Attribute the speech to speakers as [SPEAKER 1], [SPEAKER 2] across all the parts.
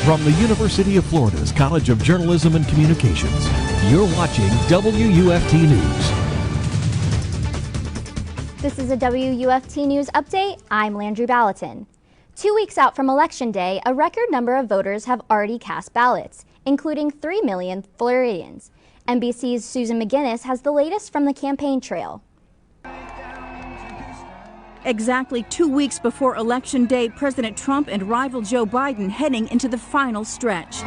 [SPEAKER 1] From the University of Florida's College of Journalism and Communications, you're watching WUFT News.
[SPEAKER 2] This is a WUFT News update. I'm Landry Ballatin. 2 weeks out from Election Day, a record number of voters have already cast ballots, including 3 million Floridians. NBC's Susan McGinnis has the latest from the campaign trail.
[SPEAKER 3] Exactly 2 weeks before Election Day, President Trump and rival Joe Biden heading into the final stretch.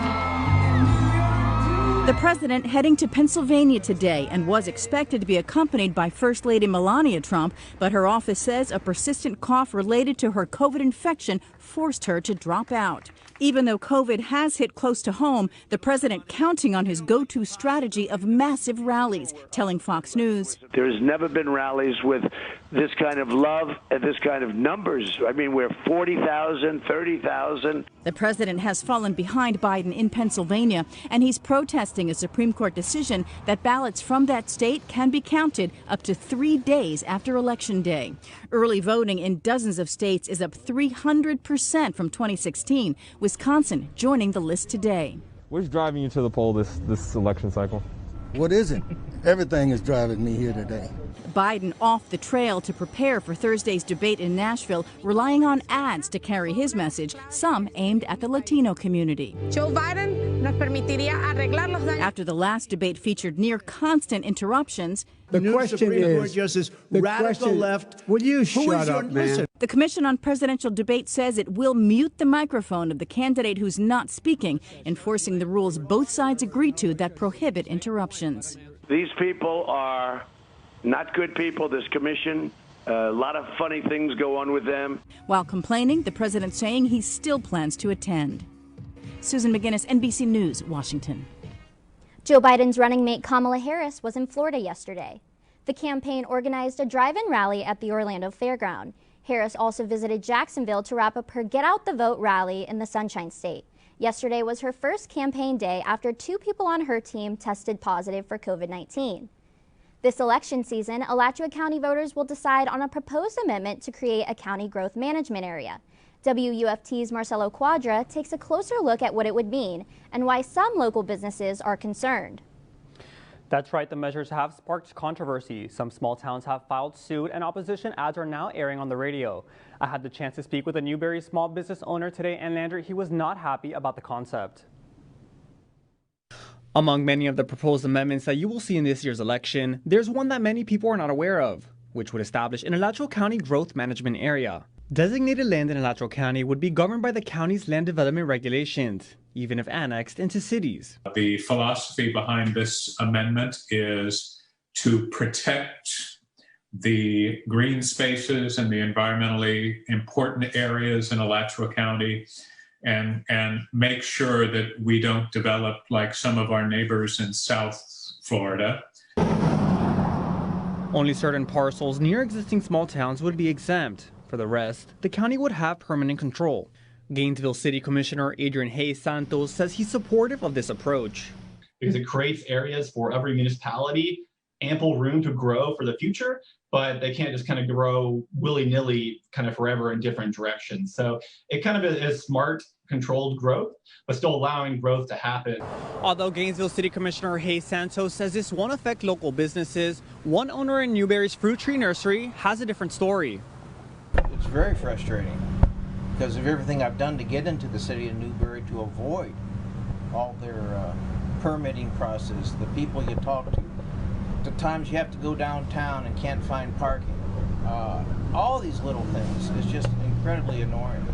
[SPEAKER 3] The president heading to Pennsylvania today and was expected to be accompanied by First Lady Melania Trump, but her office says a persistent cough related to her COVID infection forced her to drop out. Even though COVID has hit close to home, the president counting on his go-to strategy of massive rallies, telling Fox News.
[SPEAKER 4] There's never been rallies with this kind of love and this kind of numbers. I mean, we're 40,000, 30,000.
[SPEAKER 3] The president has fallen behind Biden in Pennsylvania, and he's protesting a Supreme Court decision that ballots from that state can be counted up to 3 days after Election Day. Early voting in dozens of states is up 300% from 2016. Wisconsin joining the list today.
[SPEAKER 5] What's driving you to the poll this election cycle?
[SPEAKER 6] What isn't? Everything is driving me here today.
[SPEAKER 3] Biden off the trail to prepare for Thursday's debate in Nashville, relying on ads to carry his message, some aimed at the Latino community.
[SPEAKER 7] Joe Biden nos permitiría arreglar los daños.
[SPEAKER 3] After the last debate featured near constant interruptions,
[SPEAKER 8] the question is, Justice, radical left, will you shut up, man?
[SPEAKER 3] The Commission on Presidential Debate says it will mute the microphone of the candidate who's not speaking, enforcing the rules both sides agreed to that prohibit interruptions.
[SPEAKER 4] These people are not good people, this commission. A lot of funny things go on with them.
[SPEAKER 3] While complaining, the president saying he still plans to attend. Susan McGinnis, NBC News, Washington.
[SPEAKER 2] Joe Biden's running mate Kamala Harris was in Florida yesterday. The campaign organized a drive-in rally at the Orlando Fairground. Harris also visited Jacksonville to wrap up her Get Out the Vote rally in the Sunshine State. Yesterday was her first campaign day after 2 people on her team tested positive for COVID-19. This election season, Alachua County voters will decide on a proposed amendment to create a county growth management area. WUFT's Marcelo Quadra takes a closer look at what it would mean and why some local businesses are concerned.
[SPEAKER 9] That's right, the measures have sparked controversy. Some small towns have filed suit and opposition ads are now airing on the radio. I had the chance to speak with a Newberry small business owner today, and Landry, he was not happy about the concept.
[SPEAKER 10] Among many of the proposed amendments that you will see in this year's election, there's one that many people are not aware of, which would establish an Alachua County growth management area. Designated land in Alachua County would be governed by the county's land development regulations, even if annexed into cities.
[SPEAKER 11] The philosophy behind this amendment is to protect the green spaces and the environmentally important areas in Alachua County and make sure that we don't develop like some of our neighbors in South Florida.
[SPEAKER 10] Only certain parcels near existing small towns would be exempt. For the rest, the county would have permanent control. Gainesville City Commissioner Adrian Hayes Santos says he's supportive of this approach.
[SPEAKER 12] Because it creates areas for every municipality, ample room to grow for the future, but they can't just kind of grow willy-nilly kind of forever in different directions. So it kind of is smart, controlled growth, but still allowing growth to happen.
[SPEAKER 10] Although Gainesville City Commissioner Hayes Santos says this won't affect local businesses, one owner in Newberry's fruit tree nursery has a different story.
[SPEAKER 13] It's very frustrating because of everything I've done to get into the city of Newberry to avoid all their permitting process, the people you talk to, the times you have to go downtown and can't find parking. All these little things is just incredibly annoying.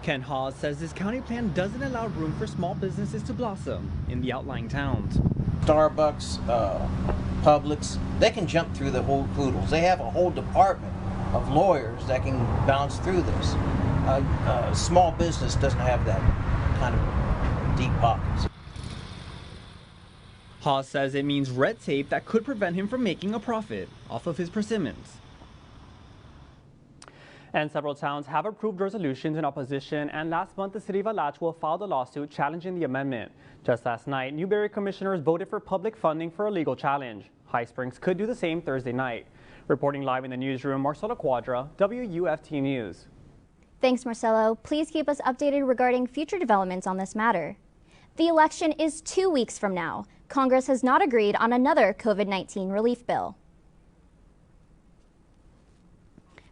[SPEAKER 10] Ken Hawes says this county plan doesn't allow room for small businesses to blossom in the outlying towns.
[SPEAKER 13] Starbucks, Publix, they can jump through the whole hoodles. They have a whole department of lawyers that can bounce through this. Small business doesn't have that kind of deep pockets.
[SPEAKER 10] Hawes says it means red tape that could prevent him from making a profit off of his persimmons.
[SPEAKER 9] And several towns have approved resolutions in opposition, and last month the city of Alachua filed a lawsuit challenging the amendment. Just last night, Newberry commissioners voted for public funding for a legal challenge. High Springs could do the same Thursday night. Reporting live in the newsroom, Marcelo Quadra, WUFT News.
[SPEAKER 2] Thanks, Marcelo. Please keep us updated regarding future developments on this matter. The election is 2 weeks from now. Congress has not agreed on another COVID-19 relief bill.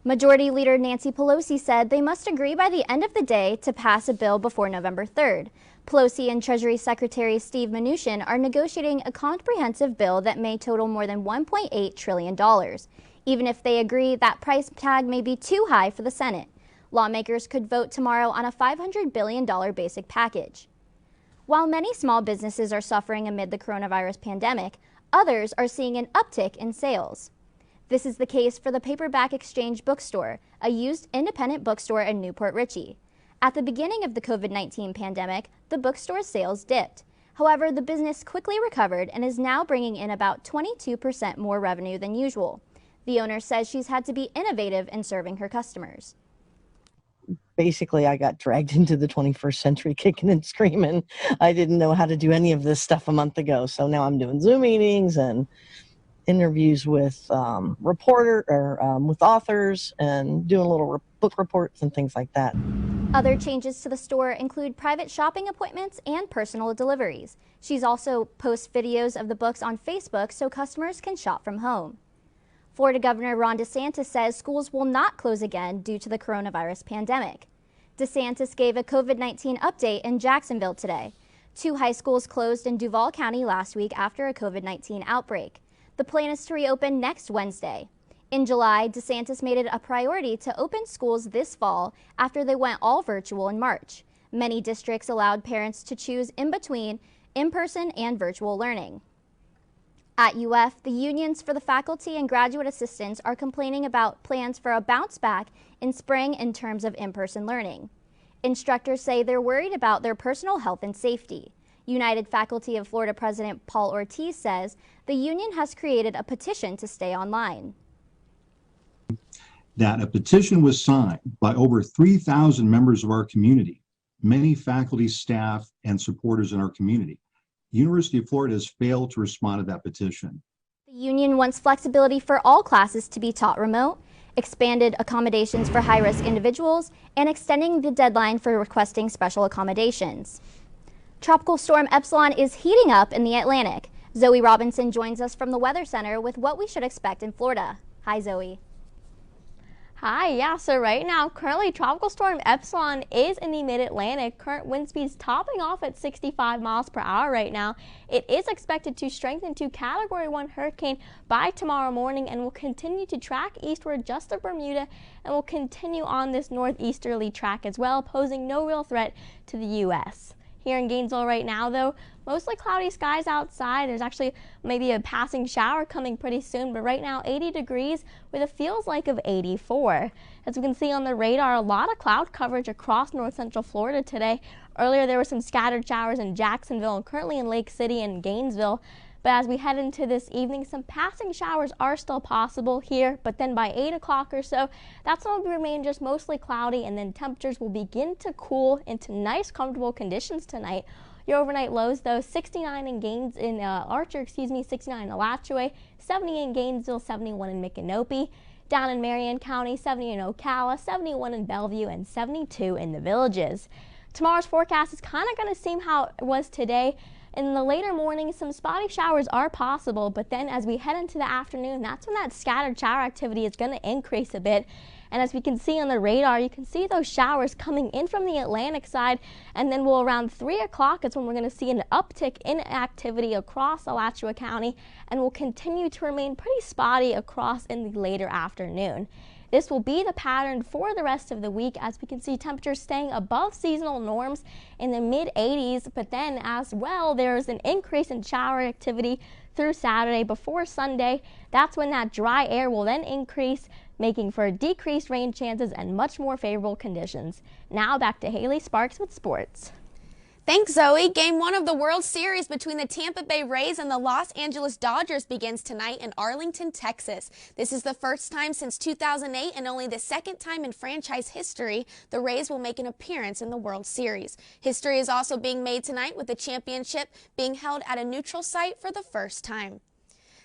[SPEAKER 2] Majority Leader Nancy Pelosi said they must agree by the end of the day to pass a bill before November 3rd. Pelosi and Treasury Secretary Steve Mnuchin are negotiating a comprehensive bill that may total more than $1.8 trillion. Even if they agree, that price tag may be too high for the Senate. Lawmakers could vote tomorrow on a $500 billion basic package. While many small businesses are suffering amid the coronavirus pandemic, others are seeing an uptick in sales. This is the case for the Paperback Exchange Bookstore, a used independent bookstore in Newport Richey. At the beginning of the COVID-19 pandemic, the bookstore's sales dipped. However, the business quickly recovered and is now bringing in about 22% more revenue than usual. The owner says she's had to be innovative in serving her customers.
[SPEAKER 14] Basically, I got dragged into the 21st century kicking and screaming. I didn't know how to do any of this stuff a month ago, so now I'm doing Zoom meetings and interviews with with authors and doing little book reports and things like that.
[SPEAKER 2] Other changes to the store include private shopping appointments and personal deliveries. She's also posts videos of the books on Facebook so customers can shop from home. Florida Governor Ron DeSantis says schools will not close again due to the coronavirus pandemic. DeSantis gave a COVID-19 update in Jacksonville today. 2 high schools closed in Duval County last week after a COVID-19 outbreak. The plan is to reopen next Wednesday. In July, DeSantis made it a priority to open schools this fall after they went all virtual in March. Many districts allowed parents to choose in between in-person and virtual learning. At UF, the unions for the faculty and graduate assistants are complaining about plans for a bounce back in spring in terms of in-person learning. Instructors say they're worried about their personal health and safety. United Faculty of Florida President Paul Ortiz says the union has created a petition to stay online.
[SPEAKER 15] That a petition was signed by over 3,000 members of our community, many faculty, staff, and supporters in our community. University of Florida has failed to respond to that petition.
[SPEAKER 2] The union wants flexibility for all classes to be taught remote, expanded accommodations for high-risk individuals, and extending the deadline for requesting special accommodations. Tropical Storm Epsilon is heating up in the Atlantic. Zoe Robinson joins us from the Weather Center with what we should expect in Florida. Hi, Zoe.
[SPEAKER 16] Hi, yeah, so right now, currently Tropical Storm Epsilon is in the mid-Atlantic. Current wind speeds topping off at 65 miles per hour right now. It is expected to strengthen to Category 1 hurricane by tomorrow morning and will continue to track eastward just of Bermuda and will continue on this northeasterly track as well, posing no real threat to the U.S. Here in Gainesville right now, though, mostly cloudy skies outside. There's actually maybe a passing shower coming pretty soon, but right now 80 degrees with a feels like of 84. As we can see on the radar, a lot of cloud coverage across north central Florida today. Earlier there were some scattered showers in Jacksonville and currently in Lake City and Gainesville. But as we head into this evening, some passing showers are still possible here, but then by 8 o'clock or so, that's going to remain just mostly cloudy, and then temperatures will begin to cool into nice, comfortable conditions tonight. Your overnight lows, though, 69 in Archer, 69 in Alachua, 70 in Gainesville, 71 in Micanopy. Down in Marion County, 70 in Ocala, 71 in Bellevue, and 72 in the Villages. Tomorrow's forecast is kind of going to seem how it was today. In the later morning, some spotty showers are possible, but then as we head into the afternoon, that's when that scattered shower activity is going to increase a bit. And as we can see on the radar, you can see those showers coming in from the Atlantic side, and then around 3 o'clock is when we're going to see an uptick in activity across Alachua County, and will continue to remain pretty spotty across in the later afternoon. This will be the pattern for the rest of the week, as we can see temperatures staying above seasonal norms in the mid-80s, but then as well there's an increase in shower activity through Saturday before Sunday. That's when that dry air will then increase, making for decreased rain chances and much more favorable conditions. Now back to Haley Sparks with sports.
[SPEAKER 17] Thanks, Zoe. Game 1 of the World Series between the Tampa Bay Rays and the Los Angeles Dodgers begins tonight in Arlington, Texas. This is the first time since 2008 and only the second time in franchise history the Rays will make an appearance in the World Series. History is also being made tonight with the championship being held at a neutral site for the first time.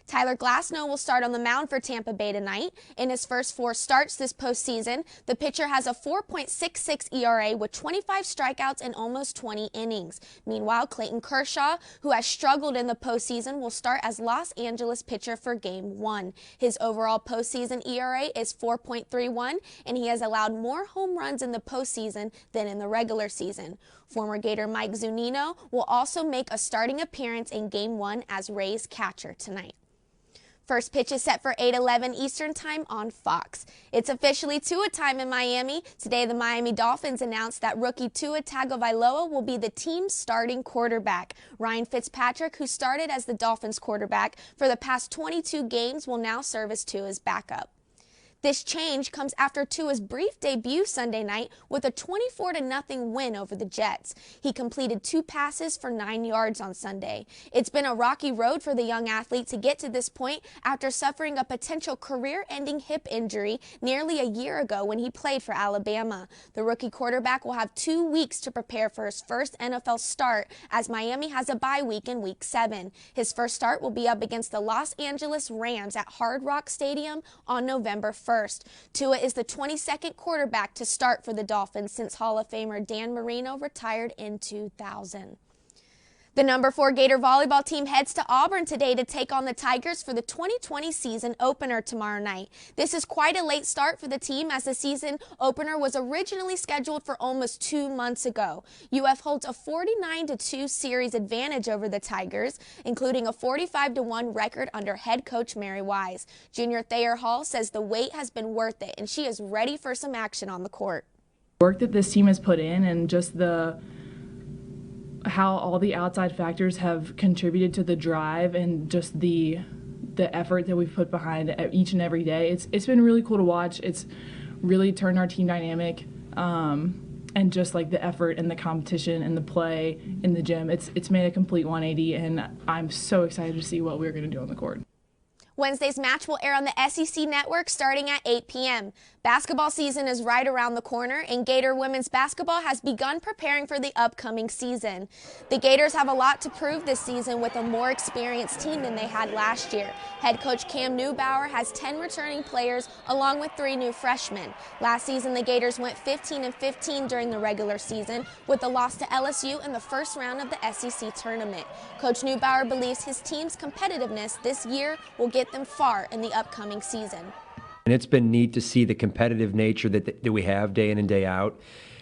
[SPEAKER 17] Tyler Glasnow will start on the mound for Tampa Bay tonight. In his first 4 starts this postseason, the pitcher has a 4.66 ERA with 25 strikeouts and almost 20 innings. Meanwhile, Clayton Kershaw, who has struggled in the postseason, will start as Los Angeles pitcher for Game 1. His overall postseason ERA is 4.31, and he has allowed more home runs in the postseason than in the regular season. Former Gator Mike Zunino will also make a starting appearance in Game 1 as Rays catcher tonight. First pitch is set for 8:11 Eastern Time on Fox. It's officially Tua time in Miami. Today, the Miami Dolphins announced that rookie Tua Tagovailoa will be the team's starting quarterback. Ryan Fitzpatrick, who started as the Dolphins quarterback for the past 22 games, will now serve as Tua's backup. This change comes after Tua's brief debut Sunday night with a 24-0 win over the Jets. He completed 2 passes for 9 yards on Sunday. It's been a rocky road for the young athlete to get to this point after suffering a potential career-ending hip injury nearly a year ago when he played for Alabama. The rookie quarterback will have 2 weeks to prepare for his first NFL start as Miami has a bye week in Week 7. His first start will be up against the Los Angeles Rams at Hard Rock Stadium on November 1st. Tua is the 22nd quarterback to start for the Dolphins since Hall of Famer Dan Marino retired in 2000. The number 4 Gator volleyball team heads to Auburn today to take on the Tigers for the 2020 season opener tomorrow night. This is quite a late start for the team as the season opener was originally scheduled for almost 2 months ago. UF holds a 49-2 series advantage over the Tigers, including a 45-1 record under head coach Mary Wise. Junior Thayer Hall says the wait has been worth it and she is ready for some action on the court.
[SPEAKER 18] Work that this team has put in and just how all the outside factors have contributed to the drive and just the effort that we've put behind each and every day. It's been really cool to watch. It's really turned our team dynamic, and just like the effort and the competition and the play in the gym. It's made a complete 180, and I'm so excited to see what we're going to do on the court.
[SPEAKER 17] Wednesday's match will air on the SEC Network starting at 8 p.m. Basketball season is right around the corner, and Gator women's basketball has begun preparing for the upcoming season. The Gators have a lot to prove this season with a more experienced team than they had last year. Head coach Cam Newbauer has 10 returning players along with 3 new freshmen. Last season, the Gators went 15-15 during the regular season with a loss to LSU in the first round of the SEC tournament. Coach Newbauer believes his team's competitiveness this year will get them far in the upcoming season.
[SPEAKER 19] And it's been neat to see the competitive nature that we have day in and day out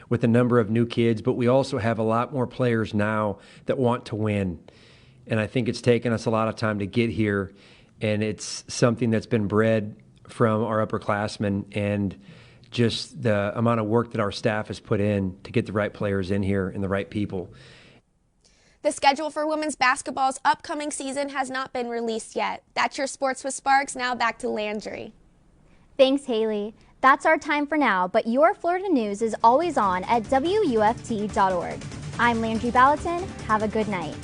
[SPEAKER 19] with a number of new kids, but we also have a lot more players now that want to win. And I think it's taken us a lot of time to get here, and it's something that's been bred from our upperclassmen and just the amount of work that our staff has put in to get the right players in here and the right people.
[SPEAKER 17] The schedule for women's basketball's upcoming season has not been released yet. That's your Sports with Sparks. Now back to Landry.
[SPEAKER 2] Thanks, Haley. That's our time for now, but your Florida news is always on at WUFT.org. I'm Landry Ballatin. Have a good night.